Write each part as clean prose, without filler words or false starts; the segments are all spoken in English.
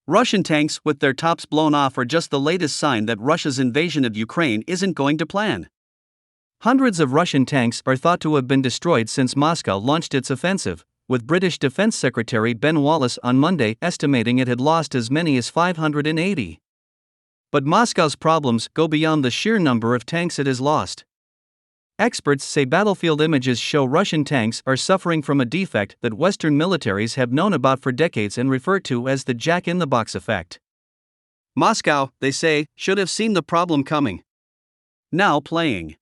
Russian tanks with their tops blown off are just the latest sign that Russia's invasion of Ukraine isn't going to plan. Hundreds of Russian tanks are thought to have been destroyed since Moscow launched its offensive, with British Defense Secretary Ben Wallace on Monday estimating it had lost as many as 580. But Moscow's problems go beyond the sheer number of tanks it has lost. Experts say battlefield images show Russian tanks are suffering from a defect that Western militaries have known about for decades and refer to as the jack-in-the-box effect. Moscow, they say, should have seen the problem coming. Now playing.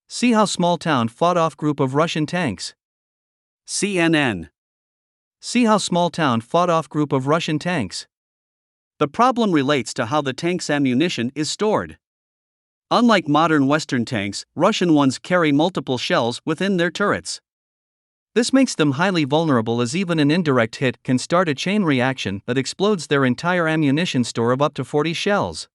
See how small town fought off group of Russian tanks. CNN. See how small town fought off group of Russian tanks. The problem relates to how the tank's ammunition is stored. Unlike modern Western tanks, Russian ones carry multiple shells within their turrets. This makes them highly vulnerable, as even an indirect hit can start a chain reaction that explodes their entire ammunition store of up to 40 shells.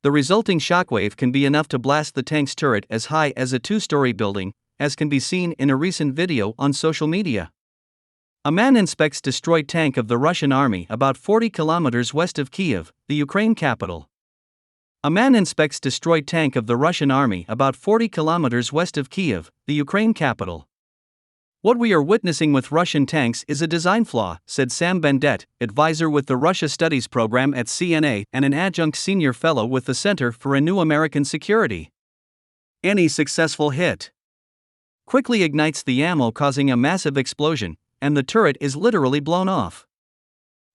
The resulting shockwave can be enough to blast the tank's turret as high as a two-story building, as can be seen in a recent video on social media. A man inspects destroyed tank of the Russian army about 40 kilometers west of Kyiv, the Ukraine capital. A man inspects destroyed tank of the Russian army about 40 kilometers west of Kyiv, the Ukraine capital. What we are witnessing with Russian tanks is a design flaw, said Sam Bendet, advisor with the Russia Studies program at CNA and an adjunct senior fellow with the Center for a New American Security. Any successful hit quickly ignites the ammo, causing a massive explosion, and the turret is literally blown off.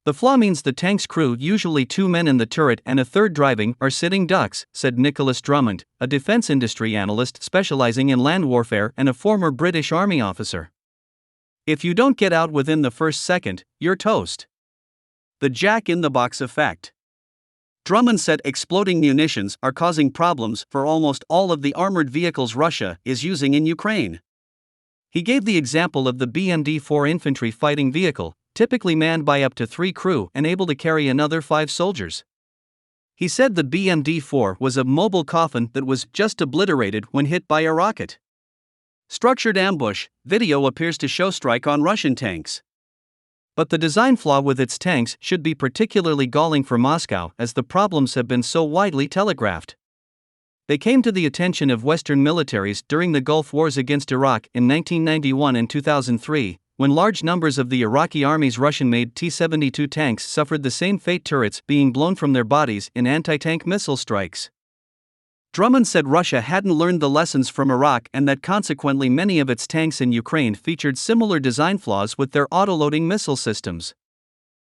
The flaw means the tank's crew, usually 2 men in the turret and a third driving, are sitting ducks, said Nicholas Drummond, a defense industry analyst specializing in land warfare and a former British Army officer. If you don't get out within the first second, you're toast. The jack-in-the-box effect. Drummond said exploding munitions are causing problems for almost all of the armored vehicles Russia is using in Ukraine. He gave the example of the BMD-4 infantry fighting vehicle, typically manned by up to 3 crew and able to carry another 5 soldiers. He said the BMD-4 was a mobile coffin that was just obliterated when hit by a rocket. Structured ambush, video appears to show strike on Russian tanks. But the design flaw with its tanks should be particularly galling for Moscow, as the problems have been so widely telegraphed. They came to the attention of Western militaries during the Gulf Wars against Iraq in 1991 and 2003, when large numbers of the Iraqi army's Russian-made T-72 tanks suffered the same fate, turrets being blown from their bodies in anti-tank missile strikes. Drummond said Russia hadn't learned the lessons from Iraq and that consequently many of its tanks in Ukraine featured similar design flaws with their autoloading missile systems.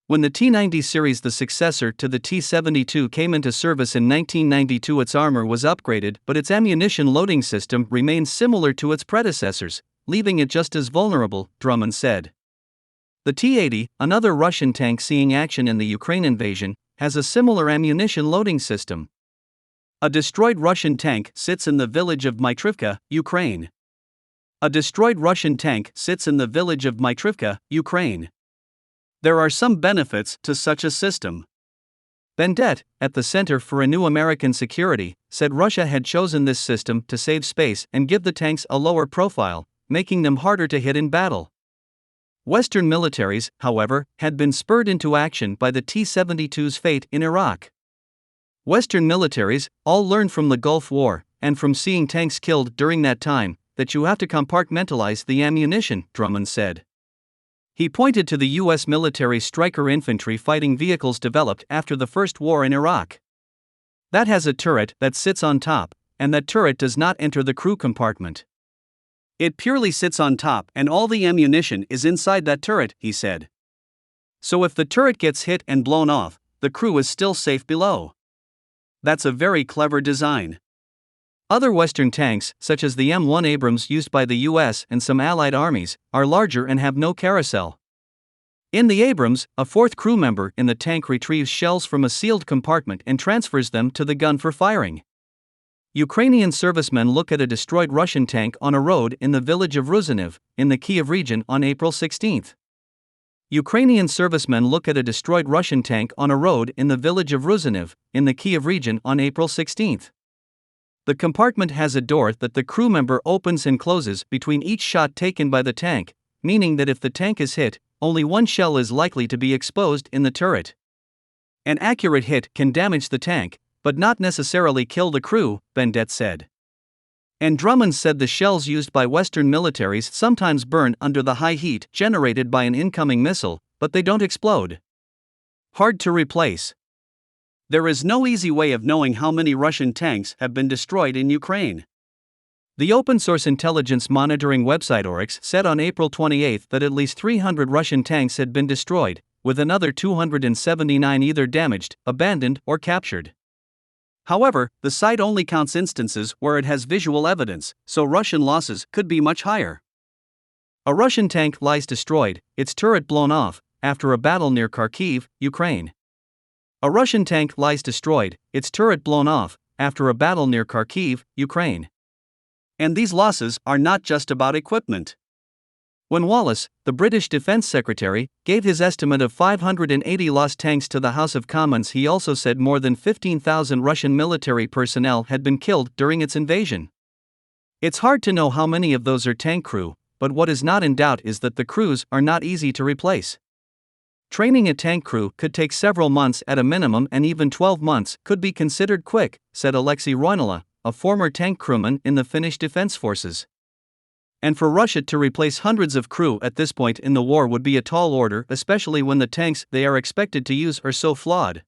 When the T-90 series, the successor to the T-72, came into service in 1992, its armor was upgraded, but its ammunition loading system remained similar to its predecessors, leaving it just as vulnerable, Drummond said. The T-80, another Russian tank seeing action in the Ukraine invasion, has a similar ammunition loading system. A destroyed Russian tank sits in the village of Mitrivka, Ukraine. A destroyed Russian tank sits in the village of Mitrivka, Ukraine. There are some benefits to such a system. Bendet, at the Center for a New American Security, said Russia had chosen this system to save space and give the tanks a lower profile, making them harder to hit in battle. Western militaries, however, had been spurred into action by the T-72's fate in Iraq. Western militaries all learned from the Gulf War, and from seeing tanks killed during that time, that you have to compartmentalize the ammunition, Drummond said. He pointed to the U.S. military Stryker infantry fighting vehicles developed after the First War in Iraq. That has a turret that sits on top, and that turret does not enter the crew compartment. It purely sits on top and all the ammunition is inside that turret, he said. So if the turret gets hit and blown off, the crew is still safe below. That's a very clever design. Other Western tanks, such as the M1 Abrams used by the US and some Allied armies, are larger and have no carousel. In the Abrams, a fourth crew member in the tank retrieves shells from a sealed compartment and transfers them to the gun for firing. Ukrainian servicemen look at a destroyed Russian tank on a road in the village of Ruzinev, in the Kyiv region, on April 16. Ukrainian servicemen look at a destroyed Russian tank on a road in the village of Ruzinev, in the Kyiv region, on April 16. The compartment has a door that the crew member opens and closes between each shot taken by the tank, meaning that if the tank is hit, only one shell is likely to be exposed in the turret. An accurate hit can damage the tank, but not necessarily kill the crew, Bendet said. And Drummond said the shells used by Western militaries sometimes burn under the high heat generated by an incoming missile, but they don't explode. Hard to replace. There is no easy way of knowing how many Russian tanks have been destroyed in Ukraine. The open-source intelligence monitoring website Oryx said on April 28 that at least 300 Russian tanks had been destroyed, with another 279 either damaged, abandoned, or captured. However, the site only counts instances where it has visual evidence, so Russian losses could be much higher. A Russian tank lies destroyed, its turret blown off, after a battle near Kharkiv, Ukraine. A Russian tank lies destroyed, its turret blown off, after a battle near Kharkiv, Ukraine. And these losses are not just about equipment. When Wallace, the British Defence Secretary, gave his estimate of 580 lost tanks to the House of Commons, he also said more than 15,000 Russian military personnel had been killed during its invasion. It's hard to know how many of those are tank crew, but what is not in doubt is that the crews are not easy to replace. Training a tank crew could take several months at a minimum, and even 12 months could be considered quick, said Alexei Roynala, a former tank crewman in the Finnish Defense Forces. And for Russia to replace hundreds of crew at this point in the war would be a tall order, especially when the tanks they are expected to use are so flawed.